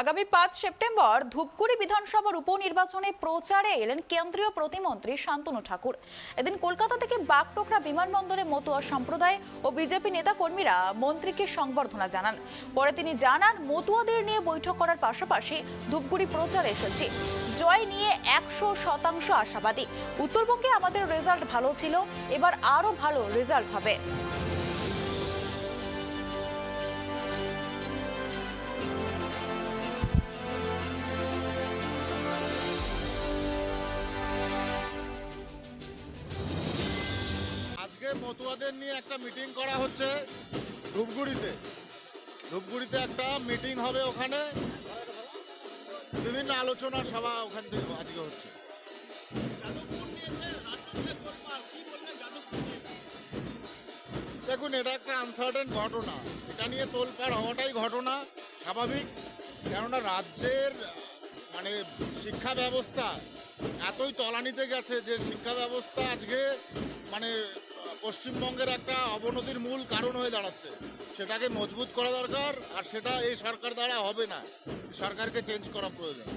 আগামী ৫ সেপ্টেম্বর ধূপগুড়ি বিধানসভার উপনির্বাচনে প্রচারে এলেন কেন্দ্রীয় প্রতিমন্ত্রী শান্তনু ঠাকুর। এদিন কলকাতা থেকে বাগডোগরা বিমানবন্দরে মতুয়া সম্প্রদায় ও বিজেপি নেতাকর্মীরা মন্ত্রীকে সংবর্ধনা জানান। পরে তিনি জানান, মতুয়াদের নিয়ে বৈঠক করার পাশাপাশি ধূপগুড়ি প্রচারে এসেছি। জয় নিয়ে ১০০% আশাবাদী। উত্তরবঙ্গে আমাদের রেজাল্ট ভালো ছিল, এবার আরো ভালো রেজাল্ট হবে। আজকে মতুয়াদের নিয়ে একটা মিটিং করা হচ্ছে ধূপগুড়িতে একটা মিটিং হবে। ওখানে বিভিন্ন আলোচনা সভা ওখান থেকে আজকে হচ্ছে। দেখুন, এটা একটা আনসার্টেন ঘটনা, এটা নিয়ে তোলপাড় হওয়াটাই ঘটনা স্বাভাবিক। কেননা রাজ্যের শিক্ষা ব্যবস্থা এতই তলানিতে গেছে যে শিক্ষা ব্যবস্থা আজকে পশ্চিমবঙ্গের একটা অবনতির মূল কারণ হয়ে দাঁড়াচ্ছে। সেটাকে মজবুত করা দরকার, আর সেটা এই সরকার দ্বারা হবে না। সরকারকে চেঞ্জ করা প্রয়োজন।